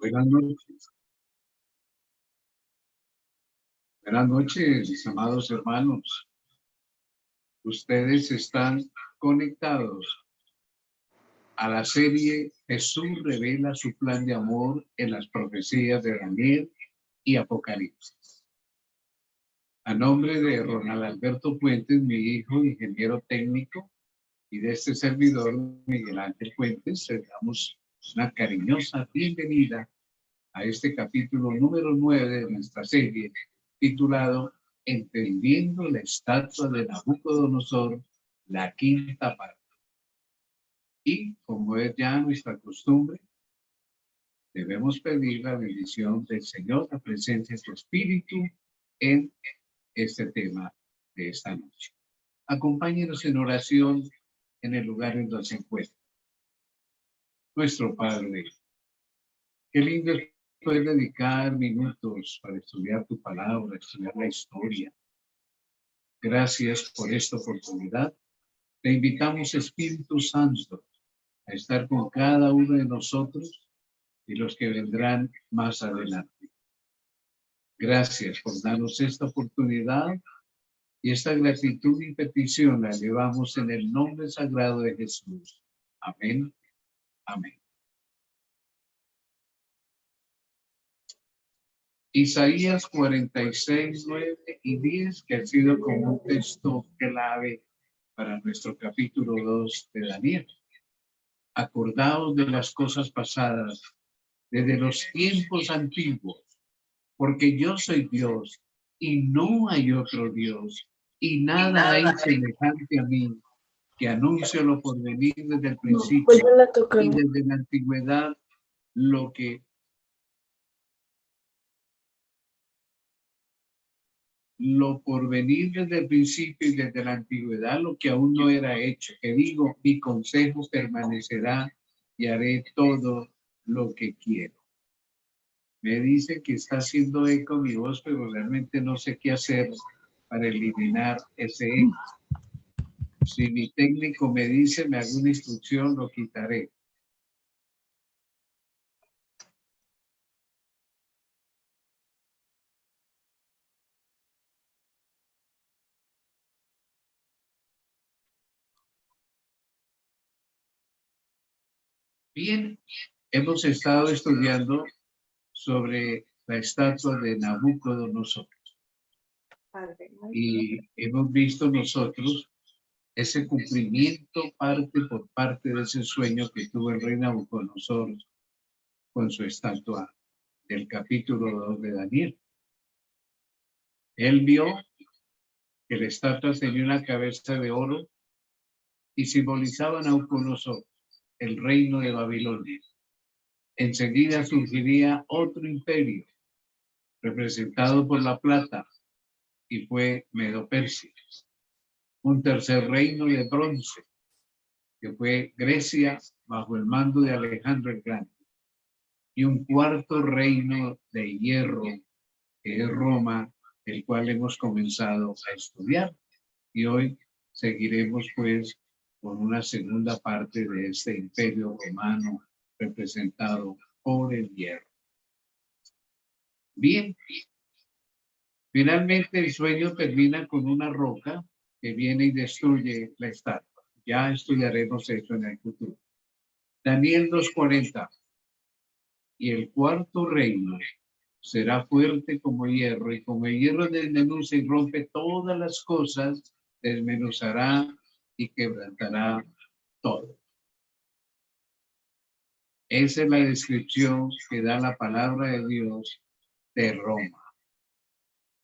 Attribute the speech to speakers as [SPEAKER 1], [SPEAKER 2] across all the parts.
[SPEAKER 1] Buenas noches. Buenas noches, mis amados hermanos. Ustedes están conectados a la serie Jesús revela su plan de amor en las profecías de Daniel y Apocalipsis. A nombre de Ronald Alberto Puentes, mi hijo, ingeniero técnico, y de este servidor, Miguel Ángel Puentes, les damos una cariñosa bienvenida a este capítulo número 9 de nuestra serie, titulado Entendiendo la estatua de Nabucodonosor, la quinta parte. Y como es ya nuestra costumbre, debemos pedir la bendición del Señor, la presencia de su Espíritu en este tema de esta noche. Acompáñenos en oración en el lugar en donde se encuentra. Nuestro Padre, qué lindo es poder dedicar minutos para estudiar tu palabra, estudiar la historia. Gracias por esta oportunidad. Te invitamos, Espíritu Santo, a estar con cada uno de nosotros y los que vendrán más adelante. Gracias por darnos esta oportunidad y esta gratitud y petición la llevamos en el nombre sagrado de Jesús. Amén. Amén. Isaías 46, 9 y 10, que ha sido como un texto clave para nuestro capítulo 2 de Daniel. Acordaos de las cosas pasadas, desde los tiempos antiguos, porque yo soy Dios y no hay otro Dios, y nada hay semejante a mí, que anuncio lo por venir desde el principio y desde la antigüedad lo por venir desde el principio y desde la antigüedad, lo que aún no era hecho, que digo, mi consejo permanecerá y haré todo lo que quiero. Me dice que está haciendo eco mi voz, pero realmente no sé qué hacer para eliminar ese eco. Si mi técnico me dice, me haga una instrucción, lo quitaré. Bien, hemos estado estudiando sobre la estatua de Nabucodonosor. Y hemos visto nosotros ese cumplimiento parte por parte de ese sueño que tuvo el rey Nabucodonosor con su estatua del capítulo 2 de Daniel. Él vio que la estatua tenía una cabeza de oro y simbolizaba a Nabucodonosor, el reino de Babilonia. Enseguida surgiría otro imperio representado por la plata y fue Medo-Persia. Un tercer reino de bronce que fue Grecia bajo el mando de Alejandro el Grande. Y un cuarto reino de hierro que es Roma, el cual hemos comenzado a estudiar. Y hoy seguiremos pues con una segunda parte de este imperio romano representado por el hierro. Bien, finalmente el sueño termina con una roca que viene y destruye la estatua. Ya estudiaremos eso en el futuro. Daniel 2:40. Y el cuarto reino será fuerte como hierro, y como el hierro desmenuza y rompe todas las cosas, desmenuzará y quebrantará todo. Esa es la descripción que da la palabra de Dios de Roma.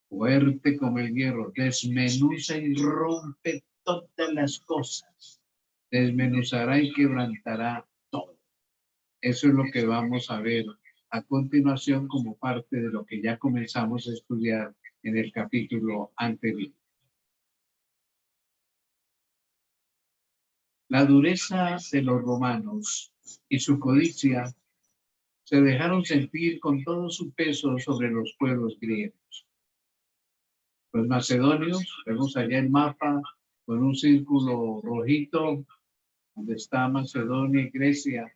[SPEAKER 1] Fuerte como el hierro, desmenuza y rompe todas las cosas, desmenuzará y quebrantará todo. Eso es lo que vamos a ver a continuación como parte de lo que ya comenzamos a estudiar en el capítulo anterior. La dureza de los romanos y su codicia se dejaron sentir con todo su peso sobre los pueblos griegos. Los macedonios, vemos allá el mapa con un círculo rojito donde está Macedonia y Grecia,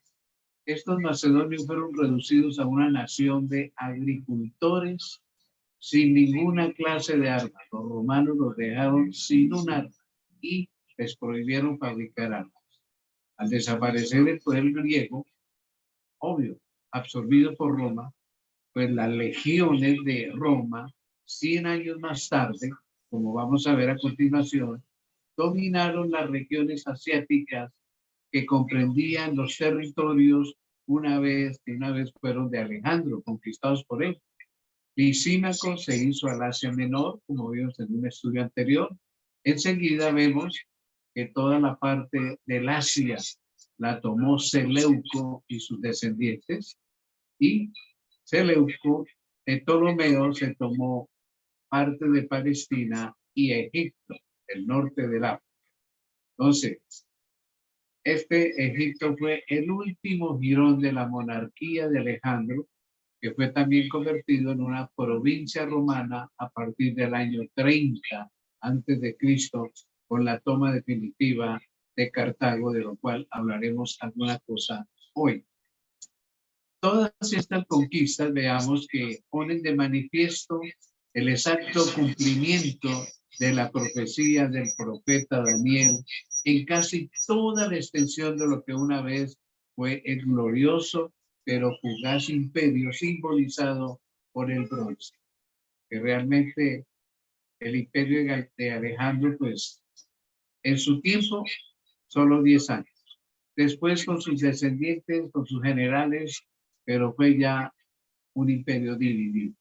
[SPEAKER 1] estos macedonios fueron reducidos a una nación de agricultores sin ninguna clase de arma. Los romanos los dejaron sin un arma y les prohibieron fabricar armas. Al desaparecer el poder griego, obvio, absorbido por Roma, pues las legiones de Roma, 100 años más tarde, como vamos a ver a continuación, dominaron las regiones asiáticas que comprendían los territorios una vez fueron de Alejandro, conquistados por él. Lisímaco se hizo al Asia Menor, como vimos en un estudio anterior. Enseguida vemos que toda la parte del Asia la tomó Seleuco y sus descendientes, y Seleuco, Ptolomeo se tomó parte de Palestina y Egipto, el norte del África. Entonces, este Egipto fue el último jirón de la monarquía de Alejandro, que fue también convertido en una provincia romana a partir del año 30 antes de Cristo, con la toma definitiva de Cartago, de lo cual hablaremos alguna cosa hoy. Todas estas conquistas, veamos que ponen de manifiesto el exacto cumplimiento de la profecía del profeta Daniel en casi toda la extensión de lo que una vez fue el glorioso pero fugaz imperio simbolizado por el bronce, que realmente el imperio de Alejandro, pues en su tiempo, solo 10 años. Después con sus descendientes, con sus generales, pero fue ya un imperio dividido.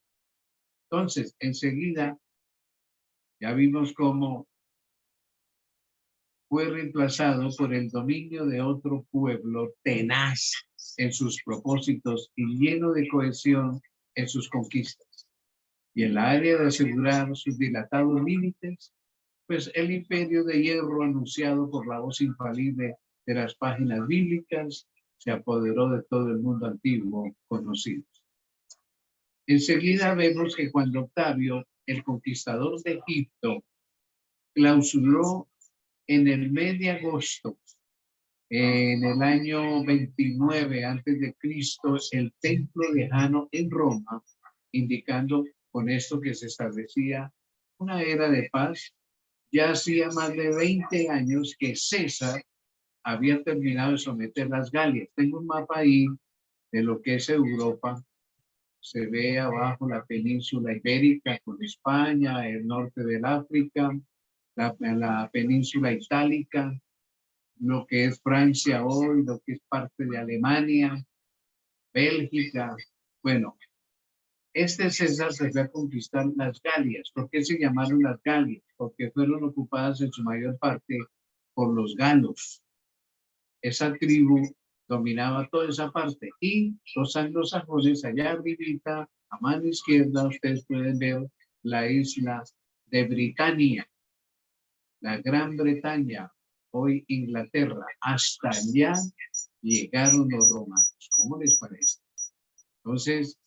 [SPEAKER 1] Entonces, enseguida, ya vimos cómo fue reemplazado por el dominio de otro pueblo tenaz en sus propósitos y lleno de cohesión en sus conquistas. Y en la área de asegurar sus dilatados límites, pues el imperio de hierro anunciado por la voz infalible de las páginas bíblicas se apoderó de todo el mundo antiguo conocido. Enseguida vemos que cuando Octavio, el conquistador de Egipto, clausuró en el mes de agosto, en el año 29 antes de Cristo, el templo de Jano en Roma, indicando con esto que se establecía una era de paz. Ya hacía más de 20 años que César había terminado de someter las Galias. Tengo un mapa ahí de lo que es Europa. Se ve abajo la península ibérica con España, el norte del África, la península itálica, lo que es Francia hoy, lo que es parte de Alemania, Bélgica. Bueno, este César se fue a conquistar las Galias. ¿Por qué se llamaron las Galias? Porque fueron ocupadas en su mayor parte por los galos. Esa tribu dominaba toda esa parte, y los anglosajones allá arribita, a mano izquierda, ustedes pueden ver la isla de Britania, la Gran Bretaña, hoy Inglaterra. Hasta allá llegaron los romanos. ¿Cómo les parece? Entonces,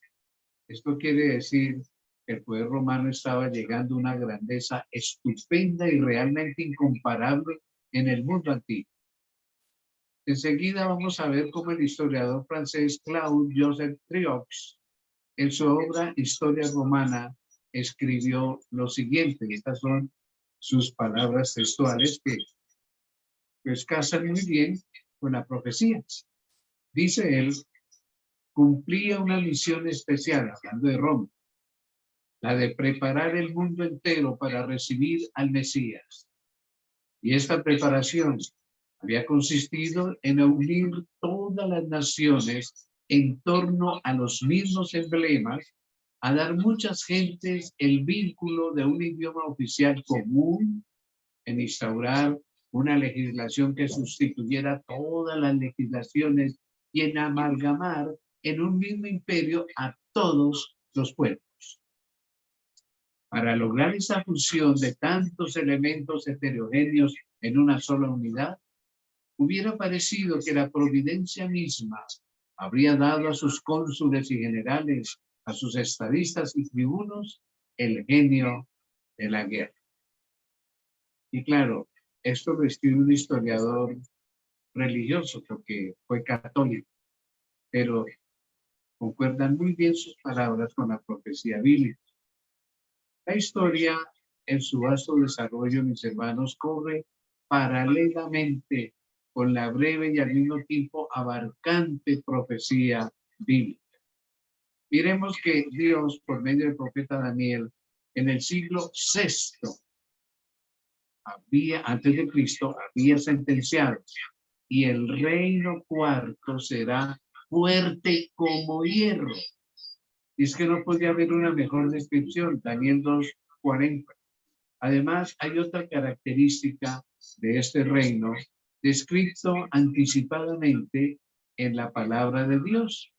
[SPEAKER 1] esto quiere decir que el poder romano estaba llegando a una grandeza estupenda y realmente incomparable en el mundo antiguo. Enseguida vamos a ver cómo el historiador francés Claude-Joseph Triox, en su obra Historia Romana, escribió lo siguiente. Estas son sus palabras textuales que pues casan muy bien con la profecía. Dice él: cumplía una misión especial, hablando de Roma, la de preparar el mundo entero para recibir al Mesías. Y esta preparación había consistido en unir todas las naciones en torno a los mismos emblemas, a dar muchas gentes el vínculo de un idioma oficial común, en instaurar una legislación que sustituyera todas las legislaciones y en amalgamar en un mismo imperio a todos los pueblos. Para lograr esa fusión de tantos elementos heterogéneos en una sola unidad, hubiera parecido que la providencia misma habría dado a sus cónsules y generales, a sus estadistas y tribunos, el genio de la guerra. Y claro, esto lo escribe un historiador religioso porque fue católico. pero concuerdan muy bien sus palabras con la profecía bíblica. La historia, en su vasto desarrollo, mis hermanos, corre paralelamente con la breve y al mismo tiempo abarcante profecía bíblica. Miremos que Dios, por medio del profeta Daniel, en el siglo VI, antes de Cristo, había sentenciado, y el reino cuarto será fuerte como hierro. Y es que no podía haber una mejor descripción, Daniel 2:40. Además, hay otra característica de este reino, descrito anticipadamente en la palabra de Dios.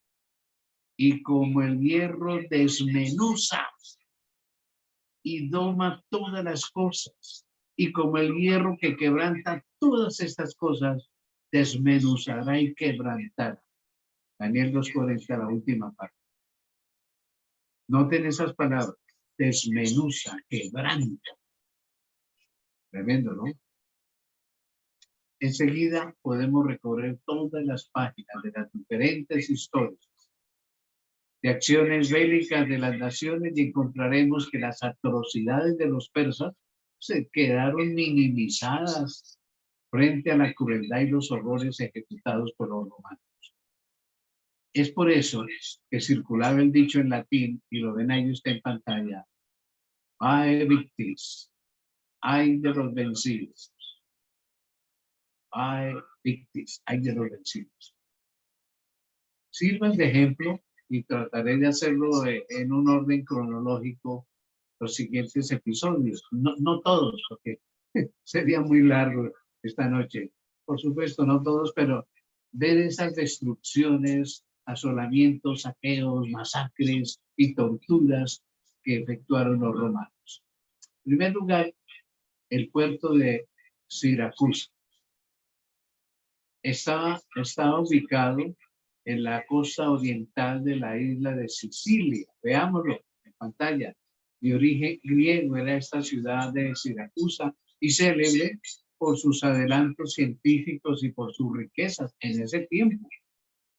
[SPEAKER 1] Y como el hierro desmenuza y doma todas las cosas, y como el hierro que quebranta todas estas cosas, desmenuzará y quebrantará. Daniel 2:40, la última parte. Noten esas palabras, desmenuza, quebranta. Tremendo, ¿no? Enseguida podemos recorrer todas las páginas de las diferentes historias de acciones bélicas de las naciones y encontraremos que las atrocidades de los persas se quedaron minimizadas frente a la crueldad y los horrores ejecutados por los romanos. Es por eso que circulaba el dicho en latín, y lo ven ahí usted en pantalla, ay victis, ay de los vencidos, ay victis, ay de los vencidos. Sirvan de ejemplo y trataré de hacerlo en un orden cronológico los siguientes episodios. No todos, porque sería muy largo esta noche. Por supuesto, no todos, pero ver esas destrucciones, asolamientos, saqueos, masacres y torturas que efectuaron los romanos. En primer lugar, el puerto de Siracusa. Estaba ubicado en la costa oriental de la isla de Sicilia. Veámoslo en pantalla. De origen griego era esta ciudad de Siracusa y célebre por sus adelantos científicos y por sus riquezas en ese tiempo.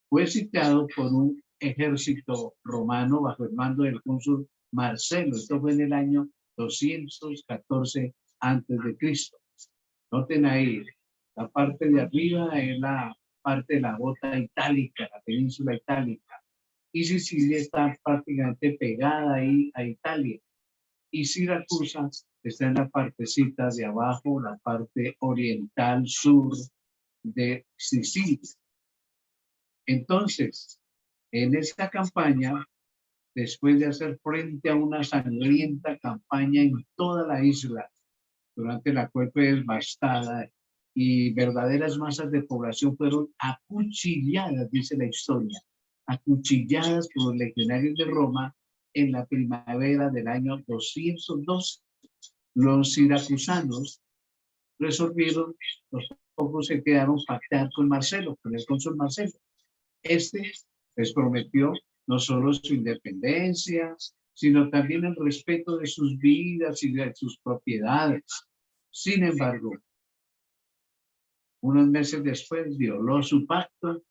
[SPEAKER 1] Fue sitiado por un ejército romano bajo el mando del cónsul Marcelo. Esto fue en el año 214 antes de Cristo. Noten ahí, la parte de arriba es la parte de la bota itálica, la península itálica. Y Sicilia está prácticamente pegada ahí a Italia. Y Siracusa está en la partecita de abajo, la parte oriental sur de Sicilia. Entonces, en esta campaña, después de hacer frente a una sangrienta campaña en toda la isla, durante la cual fue devastada y verdaderas masas de población fueron acuchilladas, dice la historia, acuchilladas por los legionarios de Roma en la primavera del año 212. Los siracusanos resolvieron, los pocos se quedaron, pactar con Marcelo, con el cónsul Marcelo. Este les prometió no solo su independencia, sino también el respeto de sus vidas y de sus propiedades. Sin embargo, unos meses después violó su pacto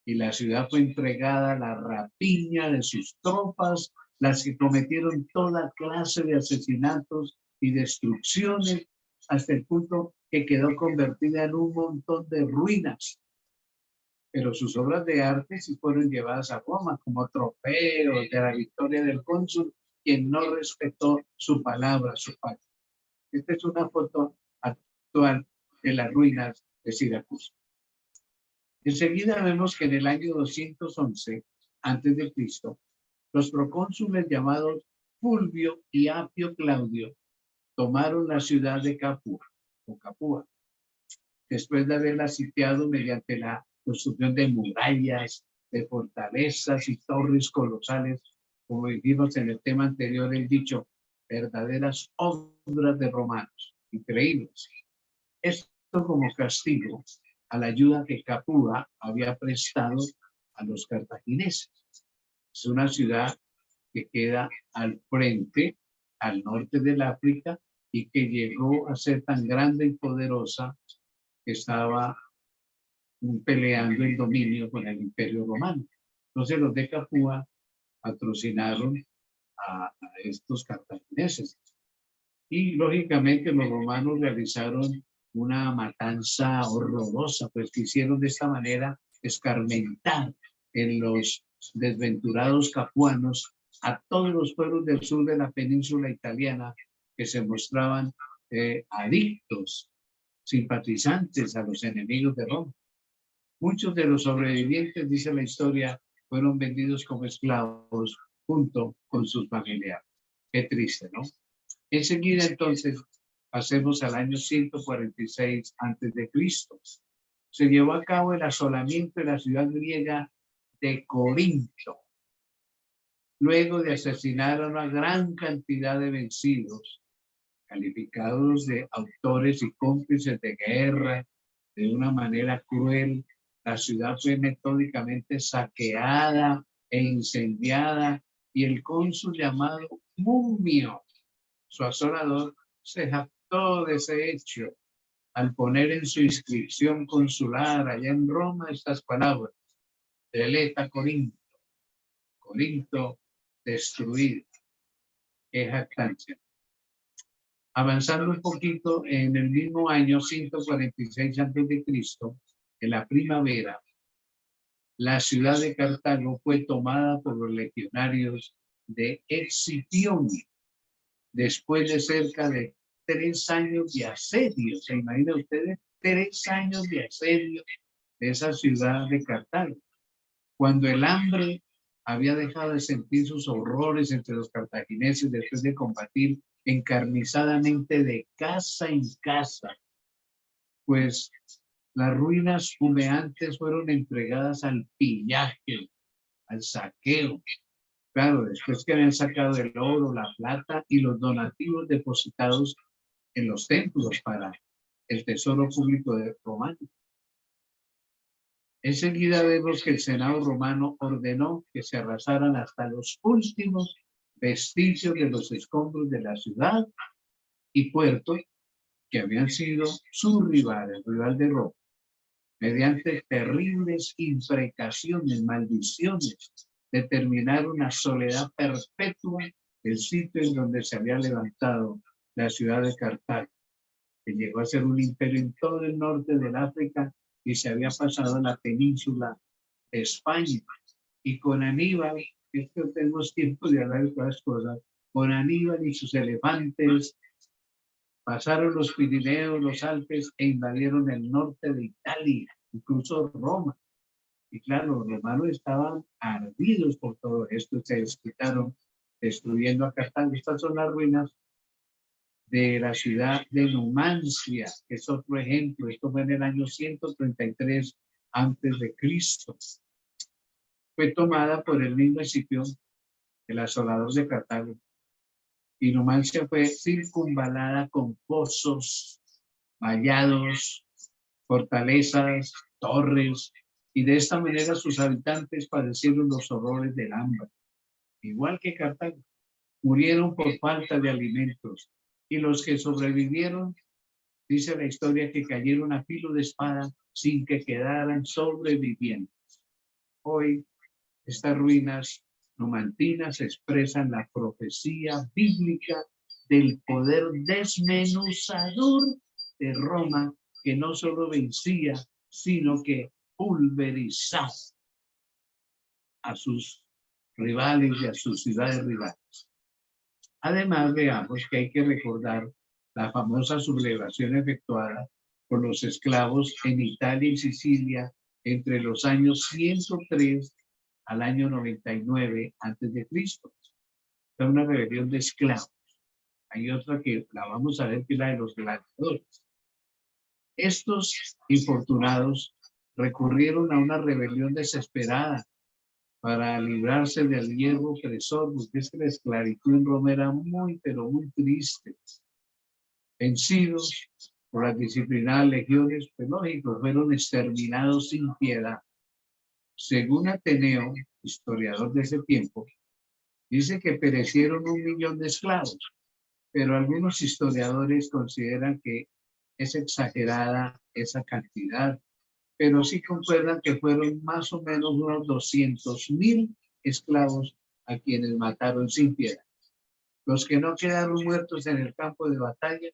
[SPEAKER 1] y la ciudad fue entregada a la rapiña de sus tropas, las que cometieron toda clase de asesinatos y destrucciones, hasta el punto que quedó convertida en un montón de ruinas. Pero sus obras de arte sí fueron llevadas a Roma como trofeos de la victoria del cónsul, quien no respetó su palabra, su pacto. Esta es una foto actual de las ruinas de Siracusa. Enseguida vemos que en el año 211 antes de Cristo, los procónsules llamados Fulvio y Apio Claudio tomaron la ciudad de Capua, o Capua, después de haberla sitiado mediante la construcción de murallas, de fortalezas y torres colosales, como dijimos en el tema anterior, el dicho, verdaderas obras de romanos, increíbles. Esto como castigo a la ayuda que Capua había prestado a los cartagineses. Es una ciudad que queda al frente, al norte del África, y que llegó a ser tan grande y poderosa que estaba peleando el dominio con el Imperio Romano. Entonces los de Capua patrocinaron a estos cartagineses. Y lógicamente los romanos realizaron una matanza horrorosa, pues quisieron de esta manera escarmentar en los desventurados capuanos a todos los pueblos del sur de la península italiana que se mostraban adictos, simpatizantes a los enemigos de Roma. Muchos de los sobrevivientes, dice la historia, fueron vendidos como esclavos junto con sus familiares. Qué triste, ¿no? Enseguida, entonces, pasemos al año 146 a.C. Se llevó a cabo el asolamiento de la ciudad griega de Corinto. Luego de asesinar a una gran cantidad de vencidos, calificados de autores y cómplices de guerra, de una manera cruel, la ciudad fue metódicamente saqueada e incendiada, y el cónsul llamado Mumio, su asolador, se jactó de ese hecho al poner en su inscripción consular allá en Roma estas palabras: deleta Corinto, Corinto destruida. Qué jactancia. Avanzando un poquito, en el mismo año 146 a.C., en la primavera, la ciudad de Cartago fue tomada por los legionarios de Escipión, después de cerca de 3 años de asedio. ¿Se imaginan ustedes? 3 años de asedio de esa ciudad de Cartago. Cuando el hambre había dejado de sentir sus horrores entre los cartagineses después de combatir encarnizadamente de casa en casa, pues las ruinas humeantes fueron entregadas al pillaje, al saqueo. Claro, después que habían sacado el oro, la plata y los donativos depositados en los templos para el tesoro público de romano. Enseguida vemos que el Senado romano ordenó que se arrasaran hasta los últimos vestigios de los escombros de la ciudad y puerto que habían sido su rival, el rival de Roma, mediante terribles imprecaciones, maldiciones, determinar una soledad perpetua del sitio en donde se había levantado la ciudad de Cartago, que llegó a ser un imperio en todo el norte del África y se había pasado a la península de España. Y con Aníbal, esto tenemos tiempo de hablar de todas cosas, con Aníbal y sus elefantes pasaron los Pirineos, los Alpes e invadieron el norte de Italia, incluso Roma. Y claro, los romanos estaban ardidos por todo esto, se desquitaron destruyendo a Cartago. Estas son las ruinas de la ciudad de Numancia, que es otro ejemplo. Esto fue en el año 133 a.C. Fue tomada por el mismo Escipión, el asolador de Cartago. Y Numancia fue circunvalada con pozos, vallados, fortalezas, torres, y de esta manera sus habitantes padecieron los horrores del hambre. Igual que Cartago, murieron por falta de alimentos, y los que sobrevivieron, dice la historia, que cayeron a filo de espada sin que quedaran sobrevivientes. Hoy, estas ruinas numantinas expresan la profecía bíblica del poder desmenuzador de Roma, que no solo vencía, sino que pulverizaba a sus rivales y a sus ciudades rivales. Además, veamos que hay que recordar la famosa sublevación efectuada por los esclavos en Italia y Sicilia entre los años 103 al año 99 a.C. Fue una rebelión de esclavos. Hay otra que la vamos a ver, que es la de los gladiadores. Estos infortunados recurrieron a una rebelión desesperada para librarse del hierro opresor, porque es que la esclavitud en Roma era muy, pero muy triste. Vencidos por las disciplinadas legiones, pues lógico, fueron exterminados sin piedad. Según Ateneo, historiador de ese tiempo, dice que perecieron 1 millón de esclavos, pero algunos historiadores consideran que es exagerada esa cantidad, pero sí concuerdan que fueron más o menos unos 200.000 esclavos a quienes mataron sin piedad. Los que no quedaron muertos en el campo de batalla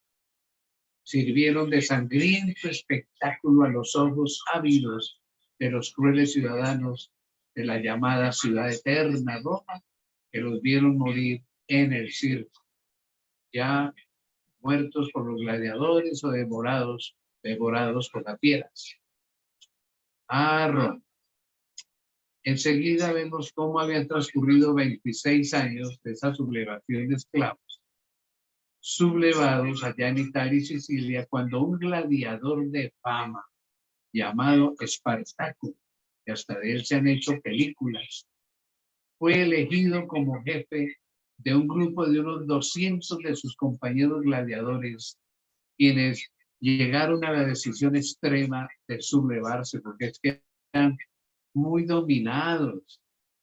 [SPEAKER 1] sirvieron de sangriento espectáculo a los ojos ávidos de los crueles ciudadanos de la llamada ciudad eterna Roma, que los vieron morir en el circo, ya muertos por los gladiadores o devorados por las fieras. Roma. Enseguida vemos cómo habían transcurrido 26 años de esa sublevación de esclavos, sublevados allá en Italia y Sicilia, cuando un gladiador de fama llamado Espartaco, que hasta de él se han hecho películas, fue elegido como jefe de un grupo de unos 200 de sus compañeros gladiadores, quienes llegaron a la decisión extrema de sublevarse, porque es que eran muy dominados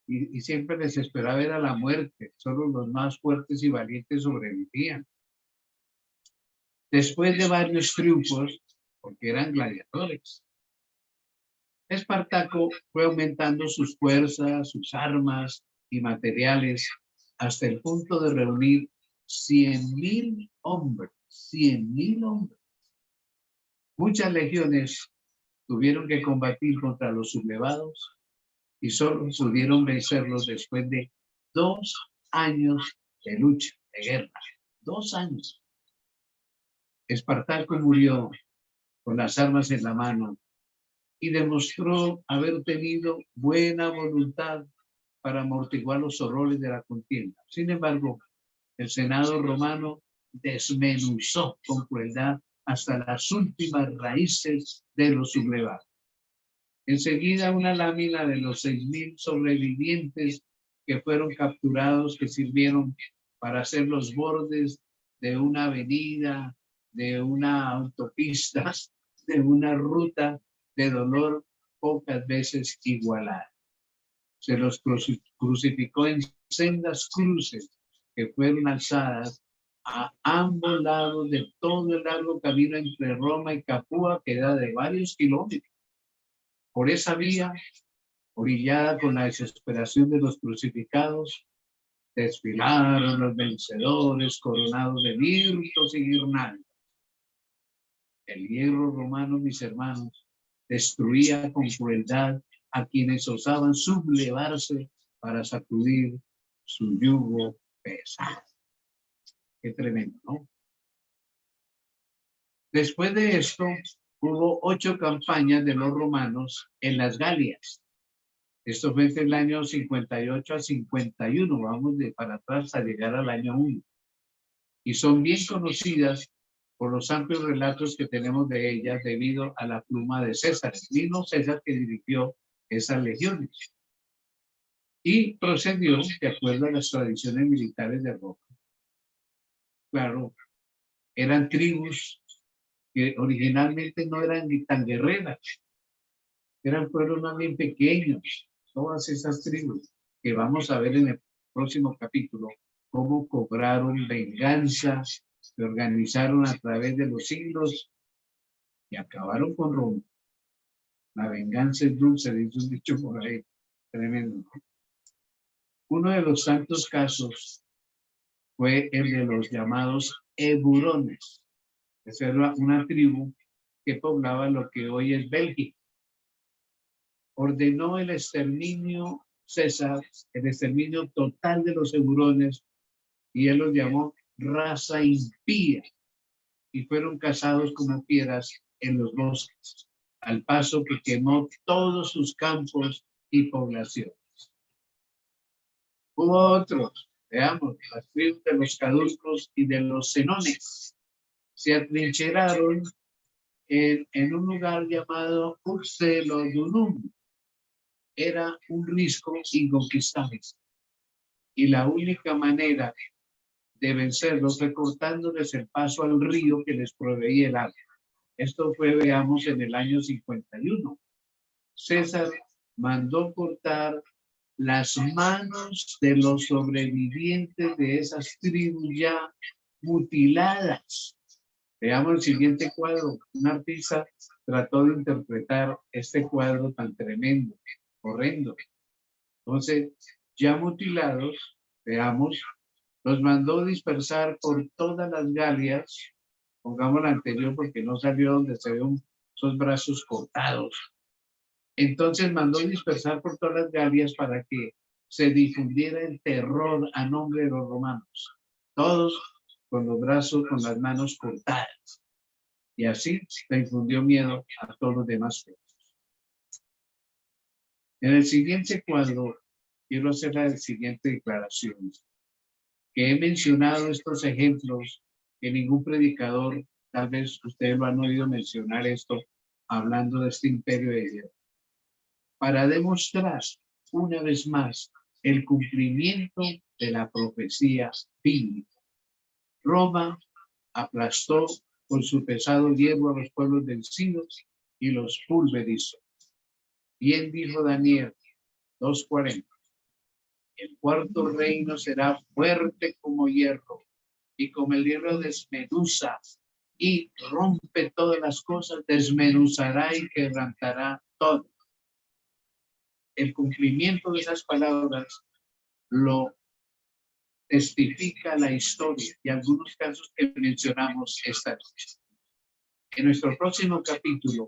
[SPEAKER 1] y siempre les esperaba ver a la muerte. Solo los más fuertes y valientes sobrevivían. Después de varios triunfos, porque eran gladiadores, Espartaco fue aumentando sus fuerzas, sus armas y materiales hasta el punto de reunir 100.000 hombres. 100.000 hombres. Muchas legiones tuvieron que combatir contra los sublevados y solo pudieron vencerlos después de 2 años de lucha, de guerra. 2 años. Espartaco murió con las armas en la mano y demostró haber tenido buena voluntad para amortiguar los horrores de la contienda. Sin embargo, el Senado romano desmenuzó con crueldad hasta las últimas raíces de los sublevados. Enseguida, una lámina de los 6.000 sobrevivientes que fueron capturados, que sirvieron para hacer los bordes de una avenida, de una autopista, de una ruta de dolor pocas veces igualada. Se los crucificó en sendas cruces que fueron alzadas a ambos lados de todo el largo camino entre Roma y Capua, que era de varios kilómetros. Por esa vía, orillada con la desesperación de los crucificados, desfilaron los vencedores coronados de mirtos y guirnaldas. El hierro romano, mis hermanos, destruía con crueldad a quienes osaban sublevarse para sacudir su yugo pesado. Qué tremendo, ¿no? Después de esto, hubo 8 campañas de los romanos en las Galias. Esto fue entre el año 58 a 51, vamos de para atrás hasta llegar al año 1. Y son bien conocidas por los amplios relatos que tenemos de ellas debido a la pluma de César, el mismo César que dirigió esas legiones. Y procedió de acuerdo a las tradiciones militares de Roma. Claro, eran tribus que originalmente no eran ni tan guerreras, eran pueblos más bien pequeños, todas esas tribus que vamos a ver en el próximo capítulo, cómo cobraron venganza, se organizaron a través de los siglos y acabaron con Roma. La venganza es dulce, dice un dicho por ahí, tremendo. Uno de los tantos casos fue el de los llamados eburones. Esa era una tribu que poblaba lo que hoy es Bélgica. Ordenó el exterminio, César, el exterminio total de los eburones, y él los llamó raza impía, y fueron cazados como fieras en los bosques, al paso que quemó todos sus campos y poblaciones. Hubo otros, veamos, las tribus de los caducos y de los senones. Se atrincheraron en un lugar llamado Uxelodunum. Era un risco inconquistable. Y la única manera de vencerlos fue cortándoles el paso al río que les proveía el agua. Esto fue, veamos, en el año 51. César mandó cortar las manos de los sobrevivientes de esas tribus ya mutiladas Veamos el siguiente cuadro. Un artista trató de interpretar este cuadro tan tremendo, horrendo. Entonces, ya mutilados, veamos, los mandó dispersar por todas las Galias. Pongamos la anterior porque no salió donde se ven esos brazos cortados. Entonces mandó dispersar por todas las Galias para que se difundiera el terror a nombre de los romanos. Todos con los brazos, con las manos cortadas. Y así se infundió miedo a todos los demás pueblos. En el siguiente cuadro, quiero hacer la siguiente declaración. Que he mencionado estos ejemplos que ningún predicador, tal vez ustedes lo han oído mencionar esto, hablando de este imperio de guerra, para demostrar una vez más el cumplimiento de la profecía bíblica. Roma aplastó con su pesado hierro a los pueblos vencidos y los pulverizó. Bien dijo Daniel 2:40. El cuarto reino será fuerte como hierro, y como el hierro desmenuza y rompe todas las cosas, desmenuzará y quebrantará todo. El cumplimiento de esas palabras lo testifica la historia y algunos casos que mencionamos esta noche. En nuestro próximo capítulo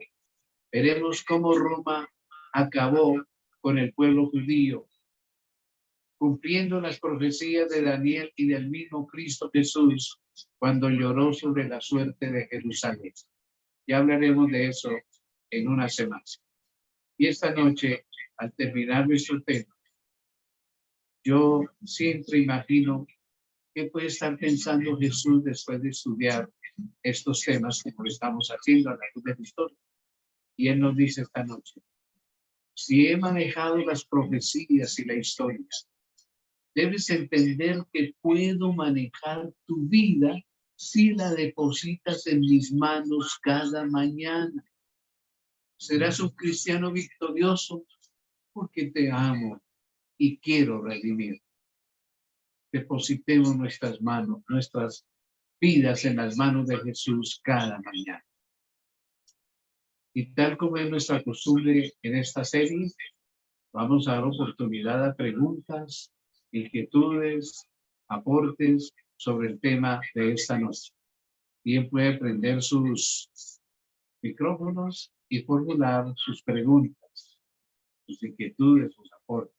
[SPEAKER 1] veremos cómo Roma acabó con el pueblo judío, cumpliendo las profecías de Daniel y del mismo Cristo Jesús cuando lloró sobre la suerte de Jerusalén. Ya hablaremos de eso en una semana. Y esta noche, al terminar nuestro tema, yo siempre imagino qué puede estar pensando Jesús después de estudiar estos temas como lo estamos haciendo a la luz de la historia. Y Él nos dice esta noche, si he manejado las profecías y la historia, debes entender que puedo manejar tu vida si la depositas en mis manos cada mañana. Serás un cristiano victorioso porque te amo y quiero redimir. Depositemos nuestras manos, nuestras vidas en las manos de Jesús cada mañana. Y tal como es nuestra costumbre en esta serie, vamos a dar oportunidad a preguntas, inquietudes, aportes sobre el tema de esta noche. Bien puede prender sus micrófonos y formular sus preguntas, sus inquietudes, sus aportes.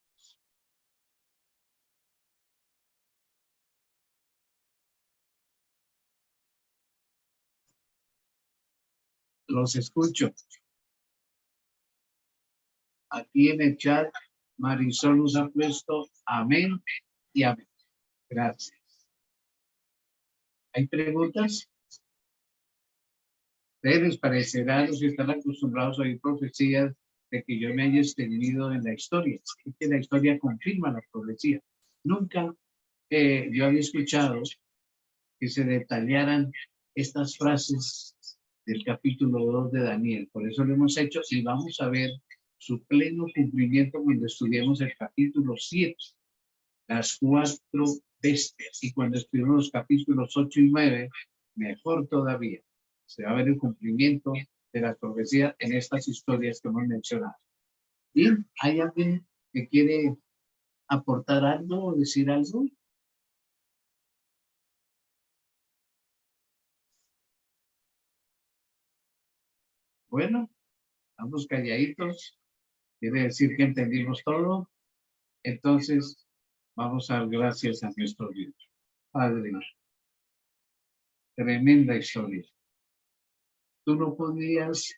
[SPEAKER 1] Los escucho. Aquí en el chat, Marisol nos ha puesto amén y amén. Gracias. ¿Hay preguntas? Ustedes les parecerá, los que están acostumbrados a oír profecías, de que yo me haya extendido en la historia. Es que la historia confirma la profecía. Nunca yo había escuchado que se detallaran estas frases del capítulo 2 de Daniel. Por eso lo hemos hecho y vamos a ver su pleno cumplimiento cuando estudiemos el capítulo 7, las 4 bestias. Y cuando estudiemos los capítulos 8 y 9, mejor todavía. Se va a ver el cumplimiento de las profecías en estas historias que hemos mencionado. Bien, ¿hay alguien que quiere aportar algo o decir algo? Bueno, estamos calladitos. Quiere decir que entendimos todo. Entonces, vamos a dar gracias a nuestro Dios. Padre, tremenda historia. Tú no podías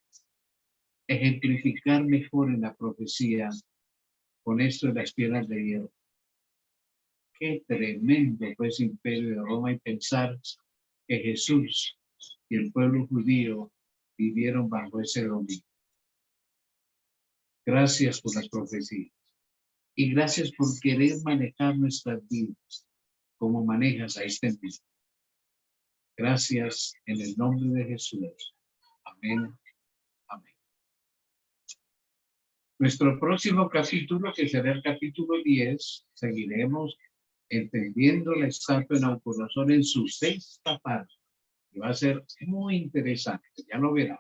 [SPEAKER 1] ejemplificar mejor en la profecía con esto de las piedras de hierro. Qué tremendo fue ese imperio de Roma y pensar que Jesús y el pueblo judío vivieron bajo ese dominio. Gracias por las profecías y gracias por querer manejar nuestras vidas como manejas a este mismo. Gracias en el nombre de Jesús. Amén. Amén. Nuestro próximo capítulo, que será el capítulo 10, seguiremos entendiendo la estatua de Nabucodonosor en su sexta parte. y va a ser muy interesante, ya lo verán.